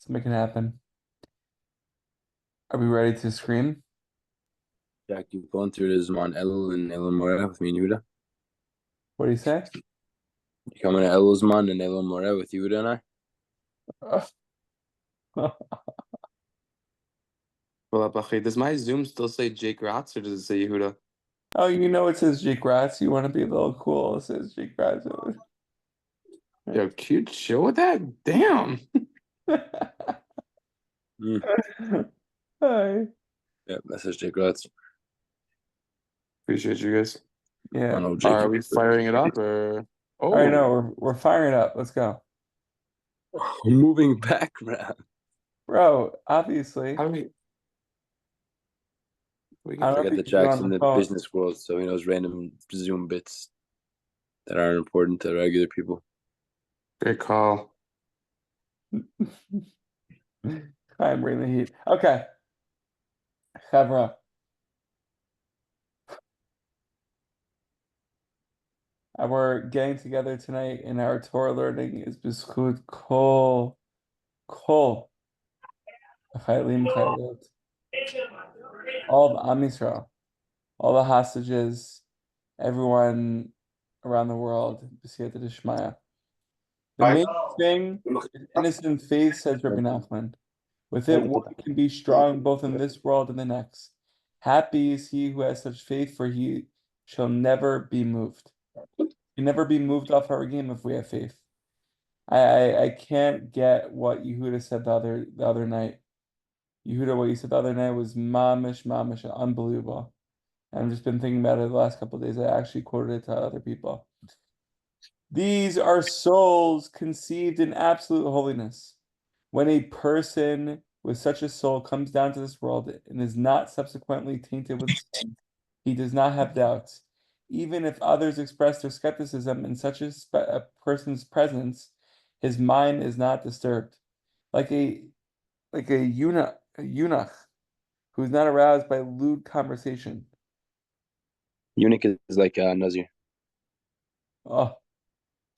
Let's make it happen. Are we ready to scream? Jack, you've gone through the Zman Elul and Elul Moreh with me and Yehuda. What do you say? You coming to Elul Zman and Elul Moreh with Yehuda and I? Well, does my Zoom still say Jake Ratz or does it say Yehuda? Oh, you know it says Jake Gratz. You want to be a little cool. It says Jake Gratz. Yo, cute, chill with that? Damn. Mm. Hi. Yeah, that says Jake Ratz. Appreciate you guys. I Yeah. don't know Are Jake. we firing it up or? All right, no, Oh, we're firing it up. Let's go. Moving back, man. Bro, obviously. how do we I get? don't know if Forget you that can do it Jack's on in the the phone. business world, so he knows random Zoom bits that aren't important to regular people. Great call. I'm bringing the heat. Okay. Chevra. We're getting together tonight in our Torah learning is B'zchut Kol Chaylim Chayilot. All of Am Yisrael, all the hostages, everyone around the world, B'siyata D'Shmaya. The main thing is innocent faith, says Rabbi Nachman. With it, one can be strong both in this world and the next. Happy is he who has such faith, for he shall never be moved. You never be moved off our game if we have faith. I can't get what Yehuda said the other night. Yehuda, what you said the other night was mamish, unbelievable. I've just been thinking about it the last couple of days. I actually quoted it to other people. These are souls conceived in absolute holiness. When a person with such a soul comes down to this world and is not subsequently tainted with sin, he does not have doubts. Even if others express their skepticism in such a person's presence, his mind is not disturbed. Like a eunuch who is not aroused by lewd conversation. Eunuch is like Nazir. Oh,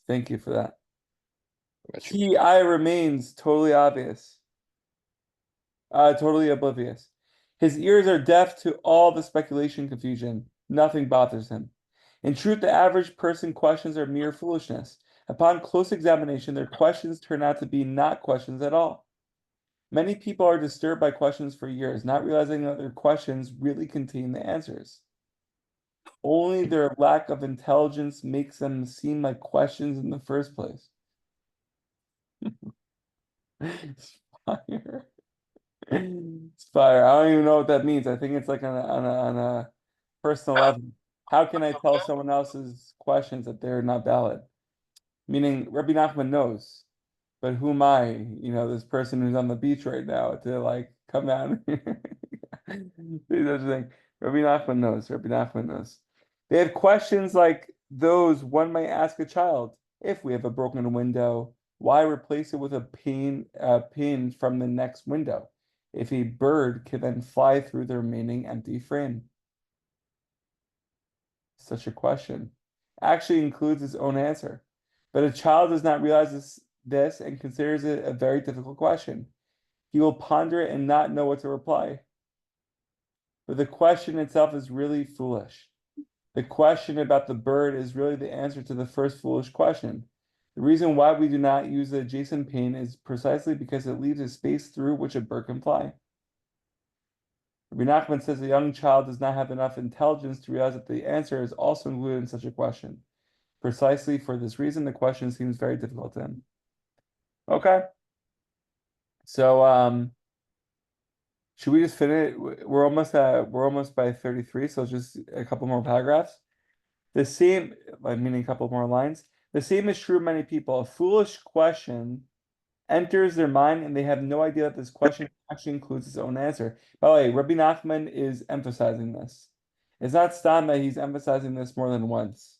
thank you for that. I got you. I remains totally obvious, totally oblivious. His ears are deaf to all the speculation, confusion. Nothing bothers him. In truth, the average person questions are mere foolishness. Upon close examination, their questions turn out to be not questions at all. Many people are disturbed by questions for years, not realizing that their questions really contain the answers. Only their lack of intelligence makes them seem like questions in the first place. Fire. It's fire. I don't even know what that means. I think it's like on a personal level. How can I tell someone else's questions that they're not valid? Meaning Rabbi Nachman knows, but who am I, this person who's on the beach right now to like come down here? These thing. Rabbi Nachman knows. Rabbi Nachman knows. They have questions like those one might ask a child. If we have a broken window, why replace it with a pin from the next window? If a bird can then fly through the remaining empty frame. Such a question actually includes its own answer. But a child does not realize this and considers it a very difficult question. He will ponder it and not know what to reply. But the question itself is really foolish. The question about the bird is really the answer to the first foolish question. The reason why we do not use the adjacent pane is precisely because it leaves a space through which a bird can fly. Rabbi Nachman says a young child does not have enough intelligence to realize that the answer is also included in such a question. Precisely for this reason, the question seems very difficult to him. Okay. So should we just finish? We're almost by 33, so just a couple more paragraphs. The same, I mean a couple more lines. The same is true of many people. A foolish question enters their mind and they have no idea that this question actually includes its own answer. By the way, Rabbi Nachman is emphasizing this. It's not Stam that he's emphasizing this more than once.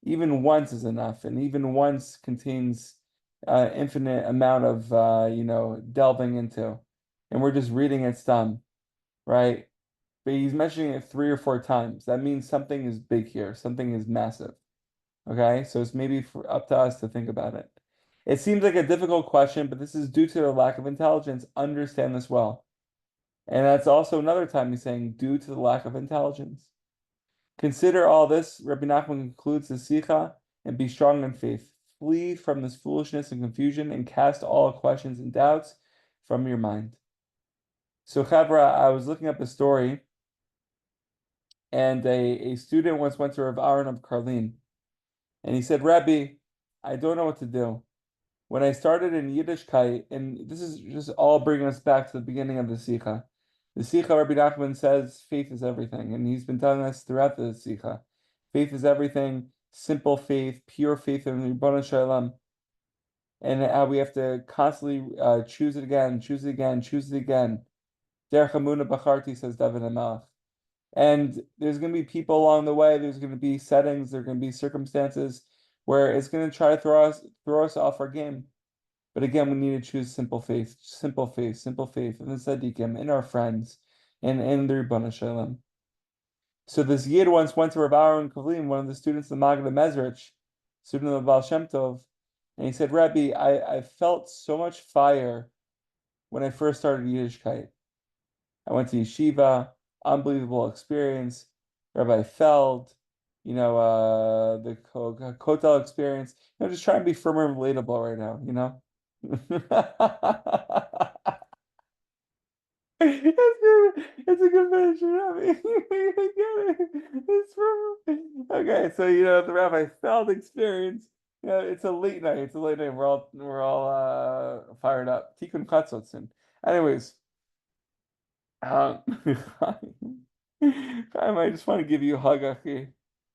Even once is enough, and even once contains infinite amount of delving into. And we're just reading it Stam, right? But he's mentioning it 3 or 4 times. That means something is big here, something is massive. Okay, so it's maybe up to us to think about it. It seems like a difficult question, but this is due to their lack of intelligence. Understand this well. And that's also another time he's saying, due to the lack of intelligence. Consider all this, Rabbi Nachman concludes the Sicha, and be strong in faith. Flee from this foolishness and confusion and cast all questions and doubts from your mind. So, Chavra, I was looking up a story, and a student once went to Rav Aaron of Karlin, and he said, Rabbi, I don't know what to do. When I started in Yiddishkeit, and this is just all bringing us back to the beginning of the Sikha. The Sikha, Rabbi Nachman says, faith is everything, and he's been telling us throughout the Sikha. Faith is everything, simple faith, pure faith in the Ribono Shel Olam, and how we have to constantly choose it again, choose it again, choose it again. Derech Hamuna Bacharti, says David HaMelech. And there's going to be people along the way. There's going to be settings. There are going to be circumstances where it's going to try to throw us off our game. But again, we need to choose simple faith, simple faith, simple faith in the tzaddikim, in our friends, and in the Ribono Shel Olam. So this Yid once went to Rav Aaron Kavlim, one of the students of the Maggid Mezrich, student of the Baal Shem Tov, and he said, Rabbi, I felt so much fire when I first started Yiddishkeit. I went to yeshiva, unbelievable experience. Rabbi Feld, the Kotel experience. Just trying to be firm and relatable right now, It's a good finish, Rabbi. It's from okay. So the Rabbi Feld experience. It's a late night. It's a late night. We're all fired up. Tikkun Chatzotzin. Anyways. Chaim, I just want to give you a hug, Achi.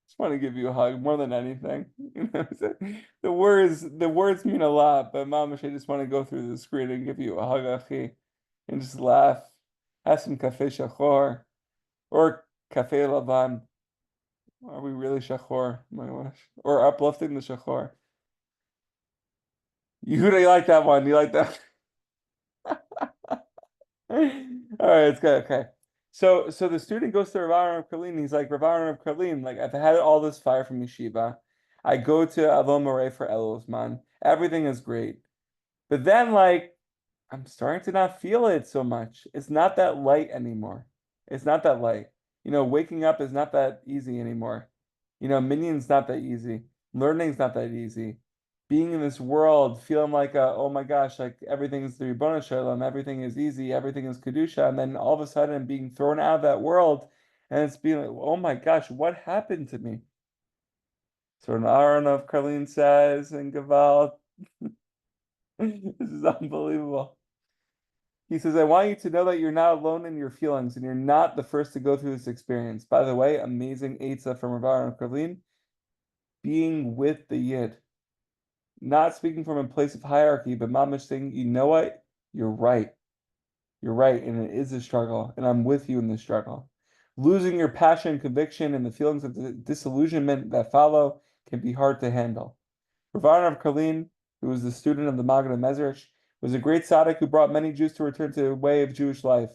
Just want to give you a hug more than anything. The words mean a lot, but Mamash, I just want to go through the screen and give you a hug, Achi, and just laugh. Have some cafe shachor or cafe lavan. Are we really shachor? My gosh. Or uplifting the shachor. You like that one? You like that? All right, it's good. Okay. So the student goes to Rav Aaron of Karlin. He's like, Rav Aaron of Karlin, like I've had all this fire from yeshiva. I go to Avon Moreh for Elosman. Everything is great. But then like I'm starting to not feel it so much. It's not that light anymore. It's not that light. Waking up is not that easy anymore. Minyan's not that easy. Learning's not that easy. Being in this world, feeling like, oh my gosh, like everything is the Ribono Shel Olam, everything is easy, everything is Kedusha, and then all of a sudden being thrown out of that world, and it's being like, oh my gosh, what happened to me? So an Aaron of Karlin says in Gaval, this is unbelievable. He says, I want you to know that you're not alone in your feelings, and you're not the first to go through this experience. By the way, amazing Eitzah from Rav Aaron of Karlin, being with the Yid. Not speaking from a place of hierarchy, but Mamish saying, you know what? You're right. You're right, and it is a struggle, and I'm with you in the struggle. Losing your passion, conviction, and the feelings of disillusionment that follow can be hard to handle. Rav Aaron of Karlin, who was the student of the Maggid Mezrich, was a great tzaddik who brought many Jews to return to the way of Jewish life.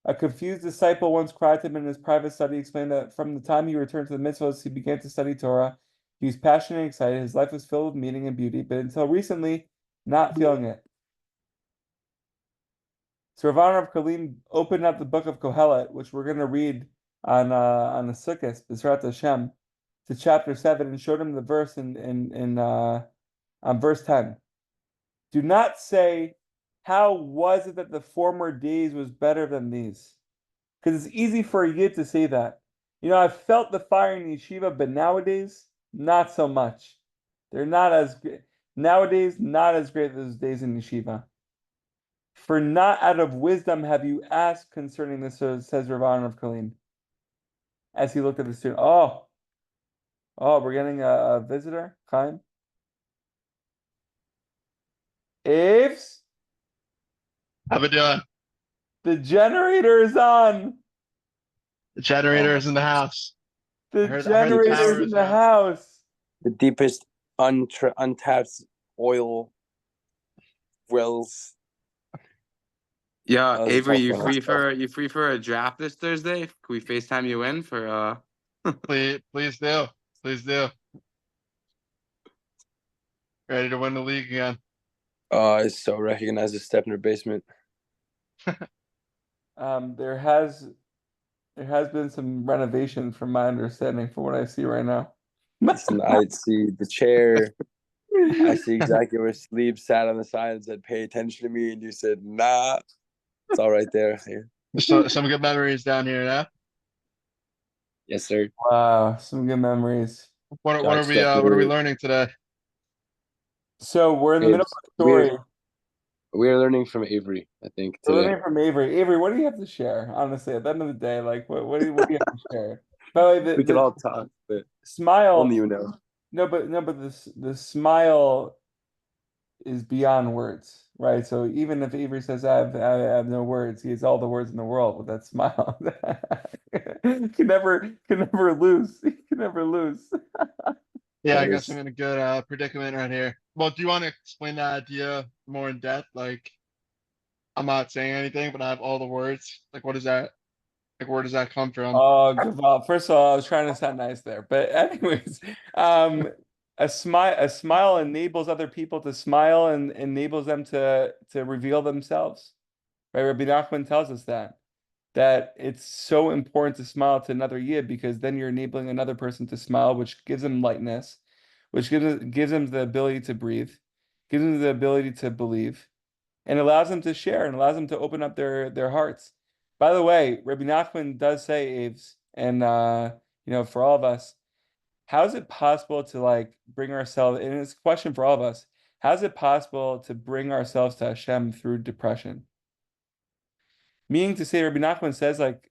A confused disciple once cried to him in his private study, explained that from the time he returned to the mitzvahs, he began to study Torah. He was passionate and excited. His life was filled with meaning and beauty, but until recently, not feeling it. So Rav Aaron of Karlin opened up the book of Kohelet, which we're going to read on the Sukkot, B'ezrat Hashem, to chapter 7, and showed him the verse on verse 10. Do not say, how was it that the former days was better than these? Because it's easy for a yid to say that. I felt the fire in yeshiva, but nowadays, not so much. They're not as great. Nowadays, not as great as those days in yeshiva. For not out of wisdom have you asked concerning this, says Rav Aaron of Karlin. As he looked at the student. Oh, we're getting a visitor, Chaim. Aves? How we doing? The generator is on. The generator is in the house. The I heard the generator power is in is the on. house. The deepest untapped oil wells. Yeah, That was a Avery, tough one. you free for a draft this Thursday? Can we FaceTime you in for Please do. Please do. Ready to win the league again. Oh, I so recognize the step in her basement. There has been some renovation from my understanding from what I see right now. Listen, I see the chair. I see exactly where Sleep sat on the side and said, "Pay attention to me," and you said, "Nah." It's all right there. So some good memories down here, yeah. Yes, sir. Wow, some good memories. What Dark are we stuff what are we here. learning today? So we're in the middle of the We're story. we're learning from Avery, I think, We're today. learning from Avery. Avery, what do you have to share? Honestly, at the end of the day, like what do you have to share? By the way, We could the all talk, but only smile. you know. No, but the smile is beyond words, right? So even if Avery says I have no words, he has all the words in the world with that smile. Can never lose. He can never lose. Yeah, I That guess I'm is in a good predicament right here. Well, do you want to explain that idea more in depth? Like, I'm not saying anything, but I have all the words. Like, what is that? Like, where does that come from? Oh, well, first of all, I was trying to sound nice there, but anyways, um, a smile enables other people to smile and enables them to reveal themselves. Right? Rabbi Nachman tells us that it's so important to smile to another yid because then you're enabling another person to smile, which gives them lightness, which gives them the ability to breathe, gives them the ability to believe, and allows them to share and allows them to open up their hearts. By the way, Rabbi Nachman does say, Aves, and for all of us, how is it possible to like bring ourselves, and it's a question for all of us, how is it possible to bring ourselves to Hashem through depression? Meaning to say, Rabbi Nachman says like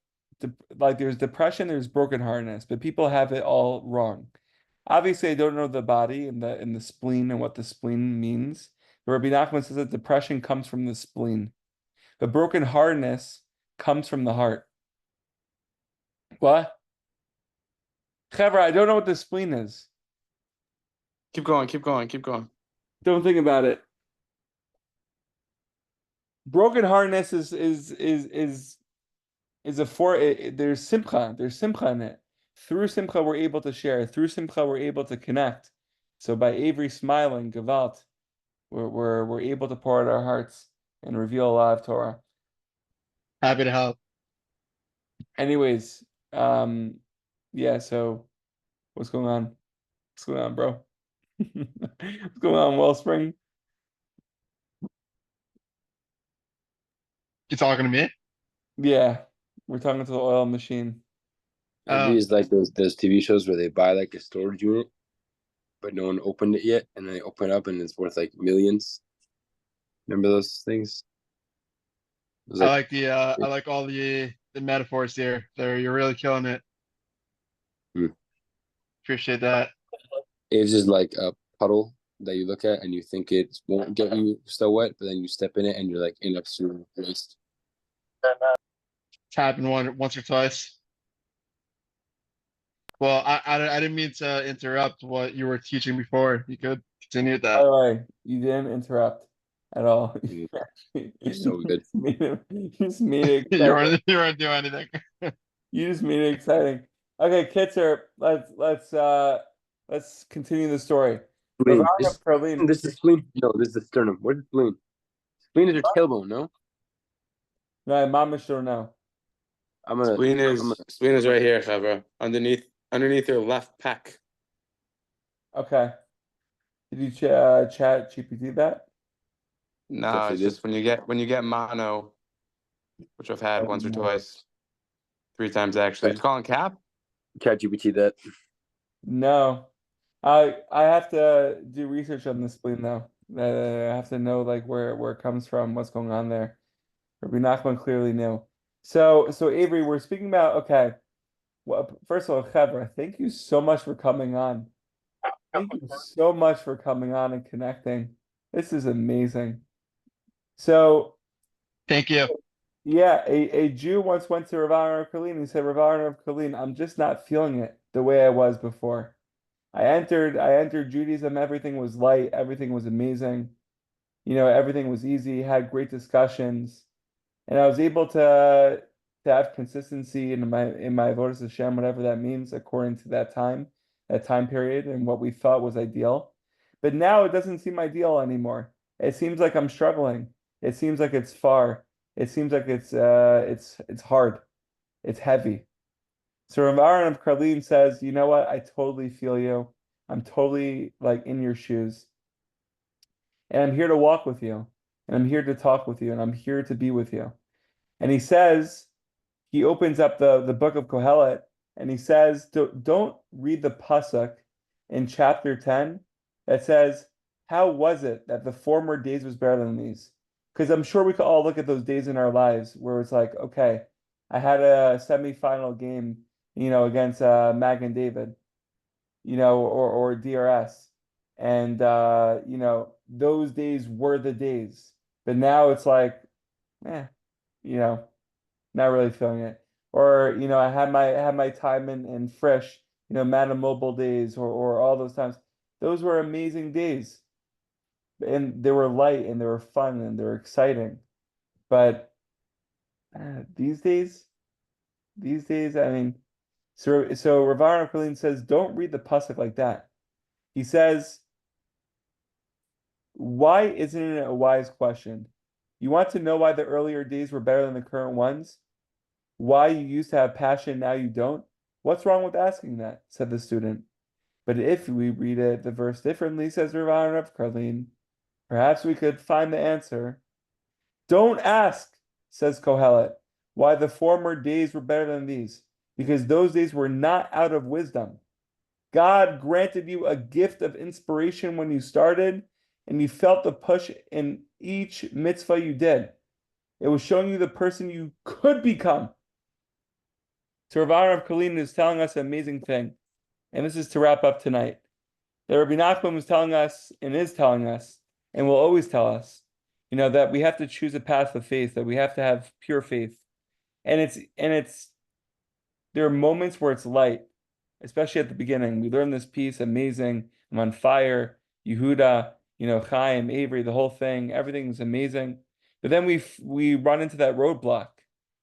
there's depression, there's brokenheartedness, but people have it all wrong. Obviously, I don't know the body and the spleen and what the spleen means. But Rabbi Nachman says that depression comes from the spleen. The brokenheartedness comes from the heart. What? Trevor, I don't know what the spleen is. Keep going, keep going, keep going. Don't think about it. Brokenheartedness is there's simcha in it. Through simcha we're able to share. Through simcha we're able to connect. So by Avery smiling, Gevalt, we're able to pour out our hearts and reveal a lot of Torah. Happy to help. Anyways, yeah. So what's going on? What's going on, bro? What's going on, Wellspring? You talking to me? Yeah, we're talking to the oil machine. Avery is like those TV shows where they buy like a storage unit, but no one opened it yet, and then they open it up and it's worth like millions. Remember those things? It was I like like I like all the metaphors here. There, you're really killing it. Hmm. Appreciate that. it's just like a puddle that you look at and you think it won't get you so wet, but then you step in it and you're like in up to your waist. It's happened once or twice. Well, I didn't mean to interrupt what you were teaching before. You could continue with By that. the way, you didn't interrupt at all. Mm, You so good. you just made it You exciting. weren't doing anything. You just made it exciting. Okay, Kitzer, let's continue the story. Spleen. Ravana Perlin. This is spleen. No, this is the sternum. Where's the spleen? Spleen is your tailbone, no? No, Mamish don't know. I'm gonna Spleen is right here, Chavra. Underneath your left pec. Okay. Did you chat GPT that? No, definitely it's did. just when you get mono, which I've had once or twice, 3 times actually. You calling Cap? ChatGPT that. No. I have to do research on the spleen though. I have to know like where it comes from, what's going on there. Rabbi Nachman clearly knew. So Avery, we're speaking about okay. Well, first of all, Chevra, thank you so much for coming on. Thank you so much for coming on and connecting. This is amazing. So Thank you. yeah, a Jew once went to Rav Aaron of Colleen and he said, Rav Aaron of Colleen, I'm just not feeling it the way I was before. I entered Judaism, everything was light, everything was amazing. Everything was easy, had great discussions, and I was able to have consistency in my avodas Hashem, whatever that means, according to that time period, and what we thought was ideal. But now it doesn't seem ideal anymore. It seems like I'm struggling. It seems like it's far. It seems like it's hard. It's heavy. So Rav Aaron of Karlin says, you know what? I totally feel you. I'm totally like in your shoes. And I'm here to walk with you. And I'm here to talk with you. And I'm here to be with you. And he says, he opens up the book of Kohelet and he says, don't read the pasuk in chapter 10 that says, how was it that the former days was better than these? Because I'm sure we could all look at those days in our lives where it's like, okay, I had a semifinal game, against Mag and David, or DRS. And those days were the days. But now it's like, you know, not really feeling it. Or, I had my time in Frisch, Madam Mobile days or all those times. Those were amazing days. And they were light and they were fun and they were exciting. But these days, I mean, so Rav Acharon says, don't read the pasuk like that. He says, why isn't it a wise question? You want to know why the earlier days were better than the current ones? Why you used to have passion, now you don't? What's wrong with asking that? Said the student. But if we read the verse differently, says Rav Karlin, perhaps we could find the answer. Don't ask, says Kohelet, why the former days were better than these, because those days were not out of wisdom. God granted you a gift of inspiration when you started, and you felt the push in each mitzvah you did. It was showing you the person you could become. So Rav Karlin is telling us an amazing thing, and this is to wrap up tonight. That Rabbi Nachman was telling us, and is telling us, and will always tell us, that we have to choose a path of faith, that we have to have pure faith. And there are moments where it's light, especially at the beginning. We learn this piece, amazing. I'm on fire. Yehuda, Chaim, Avery, the whole thing, everything's amazing. But then we run into that roadblock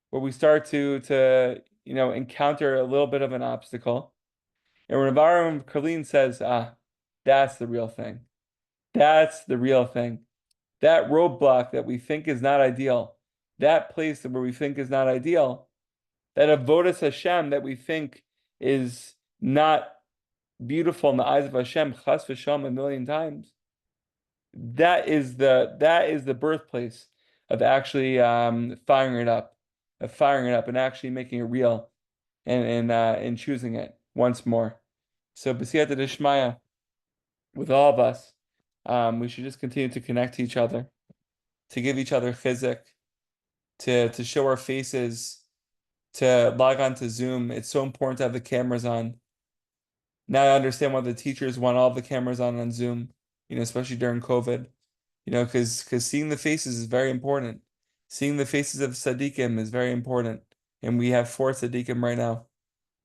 where we start to encounter a little bit of an obstacle. And Rav Aharon Karlin says, that's the real thing. That's the real thing. That roadblock that we think is not ideal, that place where we think is not ideal, that avodas Hashem that we think is not beautiful in the eyes of Hashem, chas v'shalom, a million times. That is the birthplace of actually firing it up, and actually making it real, and choosing it once more. So b'siyata d'shmaya, with all of us, we should just continue to connect to each other, to give each other chizuk, to show our faces, to log on to Zoom. It's so important to have the cameras on. Now I understand why the teachers want all the cameras on Zoom, especially during COVID, because seeing the faces is very important. Seeing the faces of Tzaddikim is very important. And we have 4 Tzaddikim right now.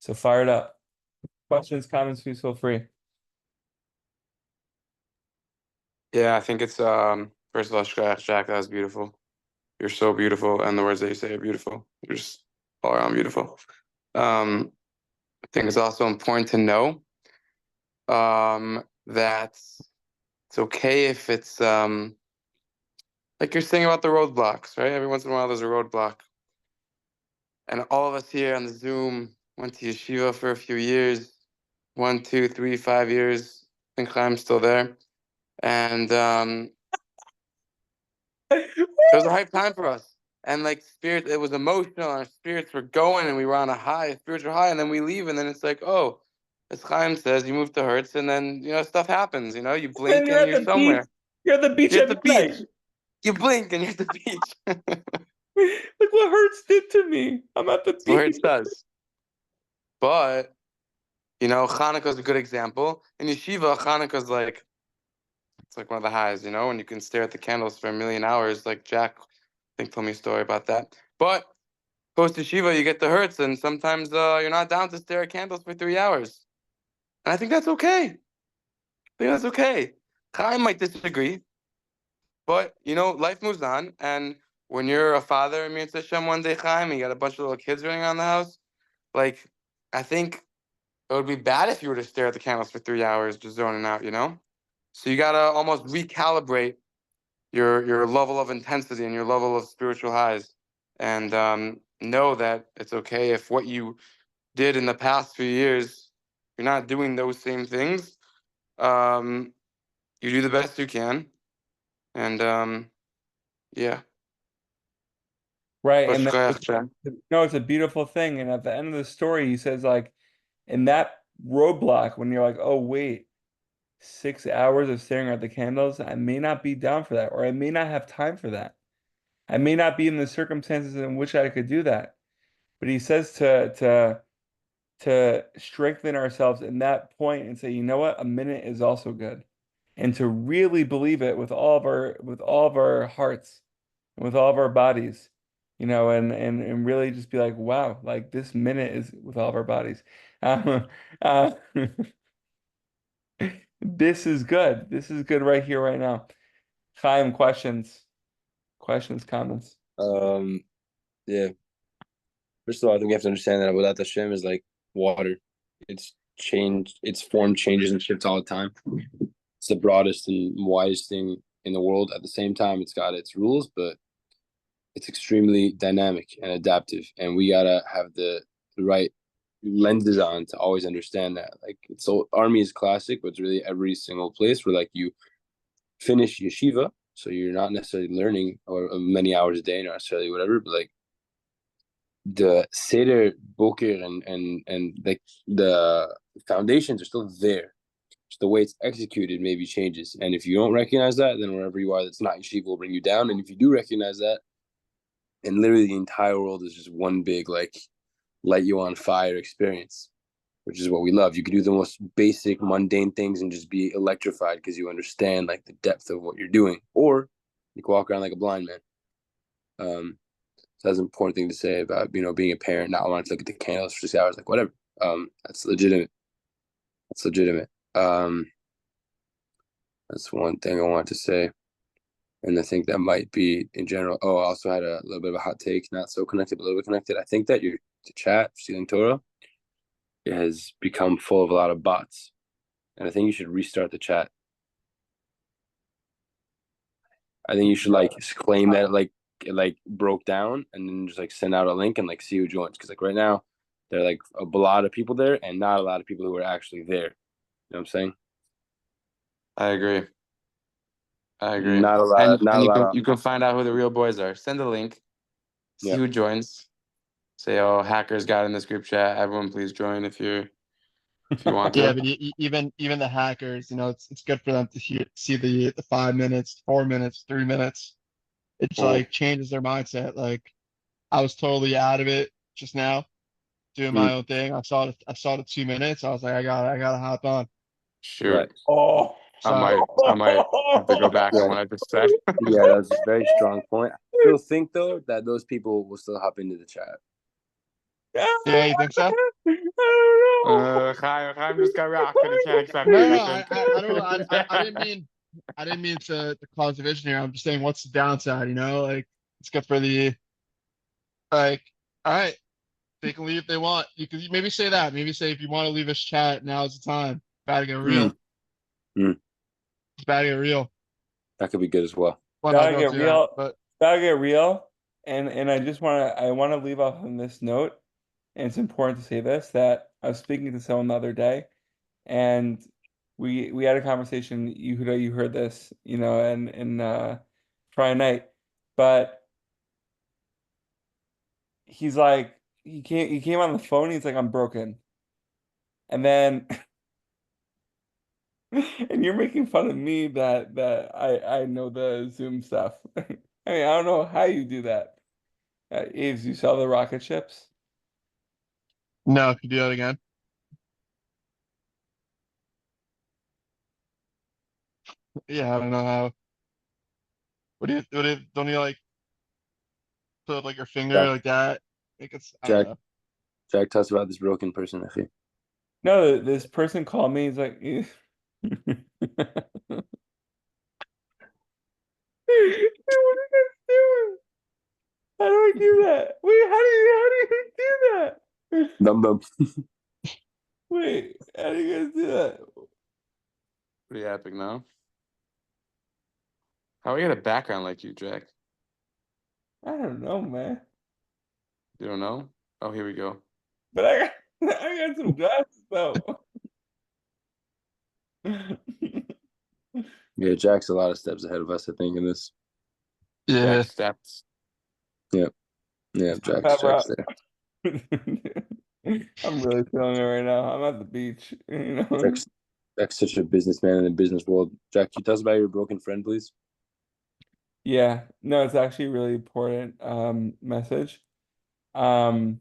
So fire it up. Questions, comments, please feel free. Yeah, I think it's first of all, Jack, that was beautiful. You're so beautiful, and the words that you say are beautiful. You're just all around beautiful. I think it's also important to know that it's okay if it's like you're saying about the roadblocks, right? Every once in a while there's a roadblock. And all of us here on the Zoom went to yeshiva for a few years, 1, 2, 3, 5 years. I think Chaim's still there. And it was a hype time for us. And like it was emotional. Our spirits were going, and we were on a high, spiritual high. And then we leave, and then it's like, oh, as Chaim says, you move to Hertz, and then stuff happens. You And blink you're and at you're the beach. somewhere. You're at the beach You're at at the midnight. beach. You blink and you're at the beach. Look what Hertz did to me. I'm at the That's what beach. Hertz does. But Hanukkah is a good example. In yeshiva, Hanukkah is like it's like one of the highs. When you can stare at the candles for a million hours. Like Jack, I think, told me a story about that. But post yeshiva, you get the Hertz, and sometimes you're not down to stare at candles for 3 hours. And I think that's okay. I think that's okay. Chaim might disagree, but life moves on. And when you're a father, I mean, Hashem, one day, Chaim, you got a bunch of little kids running around the house. Like, I think it would be bad if you were to stare at the candles for 3 hours, just zoning out. So you gotta almost recalibrate your level of intensity and your level of spiritual highs, and know that it's okay if what you did in the past few years, you're not doing those same things. You do the best you can, and yeah. Right. But And then shkoyach, no, it's a beautiful thing. And at the end of the story, he says, like, in that roadblock, when you're like, oh, wait, 6 hours of staring at the candles, I may not be down for that, or I may not have time for that. I may not be in the circumstances in which I could do that. But he says to strengthen ourselves in that point and say, you know what, a minute is also good. And to really believe it with all of our hearts and with all of our bodies, and really just be like, wow, like this minute is with all of our bodies. Uh, uh, this is good. This is good right here, right now. Chaim, questions, comments. Yeah. First of all, I think we have to understand that Avodat Hashem is like water. It's changed, its form changes and shifts all the time. It's the broadest and widest thing in the world. At the same time, it's got its rules, but it's extremely dynamic and adaptive. And we gotta have the right lenses on to always understand that. Like, it's so army is classic, but it's really every single place where like you finish yeshiva, so you're not necessarily learning or many hours a day, not necessarily whatever, but like the Seder Boker and like the foundations are still there. Just the way it's executed maybe changes. And if you don't recognize that, then wherever you are, that's not yeshiva will bring you down. And if you do recognize that, and literally the entire world is just one big like light you on fire experience, which is what we love. You can do the most basic, mundane things and just be electrified because you understand like the depth of what you're doing, or you can walk around like a blind man. So that's an important thing to say about being a parent, not wanting to look at the candles for 6 hours, like whatever. That's legitimate. That's legitimate. That's one thing I wanted to say. And I think that might be in general. Oh, I also had a little bit of a hot take, not so connected, but a little bit connected. I think that the chat, Stealing Torah, it has become full of a lot of bots. And I think you should restart the chat. I think you should like claim that it like broke down and then just like send out a link and like see who joins. Because like right now, there are like a lot of people there and not a lot of people who are actually there. You know what I'm saying? I agree. I agree. Not a lot. And Not and a you lot can of. you can find out who the real boys are. Send a link, see Yeah. who joins. Say, oh, hackers got in this group chat. Everyone, please join if you want Yeah, to. but even the hackers, it's good for them to see the 5 minutes, 4 minutes, 3 minutes. It's Cool. like changes their mindset. Like I was totally out of it just now, doing my Mm, own thing. I saw the 2 minutes. I was like, I gotta hop on. right. Shoot, Oh. I So might have to go back on Right. what I just said. Yeah, that's a very strong point. I still think though that those people will still hop into the chat. yeah, you think so? I don't know. Chaim just got rocked and he can't accept No, it. no, I I don't. think. I didn't mean to cause division here. I'm just saying, what's the downside? Like it's good for the like. All right, they can leave if they want. You can maybe say that. Maybe say if you want to leave us chat, now is the time. About to get Mm, real. mm, It's about to get real. that could be good as well. Well, no, Gotta don't get do that. real. But Gotta get real. And I wanna leave off on this note, and it's important to say this, that I was speaking to someone the other day, and we had a conversation. You heard this, and Friday night, but he's like he came on the phone. He's like, I'm broken, and then and you're making fun of me that I know the Zoom stuff. I mean, I don't know how you do that. Aves, you saw the rocket ships? no, if you do that again. Yeah, I don't know how. Don't you like put like your finger Jack, like that? Like it's I don't Jack, know. Jack, tell us about this broken person. I think. No, this person called me. He's like, what are you guys doing? How do I do that? Wait, how do you do that? Dum dum. Wait, how do you guys do that? Pretty epic, no? How do I get a background like you, Jack? I don't know, man. You don't know? Oh, here we go. But I got some glasses though. Yeah, Jack's a lot of steps ahead of us, I think, in this. Yeah. Jack steps. Yeah, Step Jack's out. there. I'm really feeling it right now. I'm at the beach, you know. Jack's such a businessman in the business world. Jack, can you tell us about your broken friend, please? Yeah, no, it's actually a really important message. Um,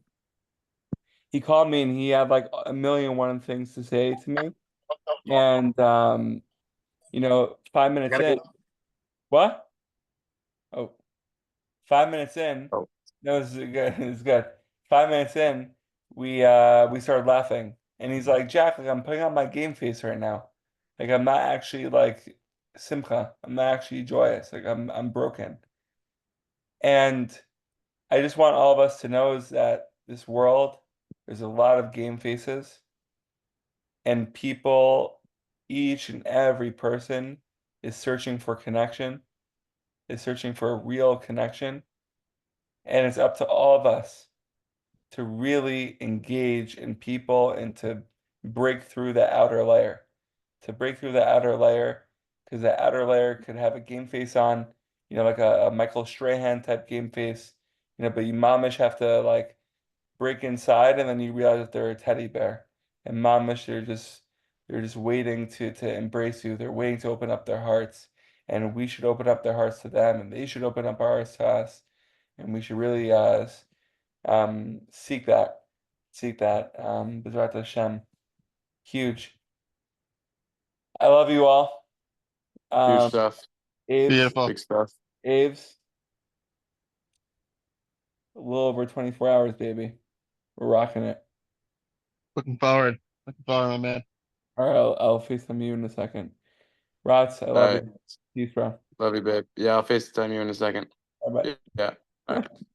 he called me and he had like a million and one things to say to me. And 5 minutes Gotta in, go. what? Oh, 5 minutes in. Oh. No, this is good. It's good. 5 minutes in, we started laughing. And he's like, Jack, like I'm putting on my game face right now. Like I'm not actually like Simcha. I'm not actually joyous. Like I'm broken. And I just want all of us to know is that this world, there's a lot of game faces, and people, each and every person is searching for connection, is searching for a real connection. And it's up to all of us to really engage in people and to break through the outer layer, to break through the outer layer, because the outer layer could have a game face on, like a Michael Strahan type game face, but you mamish have to like break inside and then you realize that they're a teddy bear. And mamish, they're just waiting to embrace you. They're waiting to open up their hearts. And we should open up their hearts to them, and they should open up our hearts to us. And we should really seek that. Seek that. B'ezrat Hashem. Huge. I love you all. Huge Um, stuff. Abe's, Beautiful. Big stuff. Abe's, a little over 24 hours, baby. We're rocking it. Looking forward. Looking forward, my man. All right, I'll FaceTime you in a second. Rots, I All love right. you. Peace, bro. Love you, babe. Yeah, I'll FaceTime you in a second. Bye Yeah. All bye. right. Bye.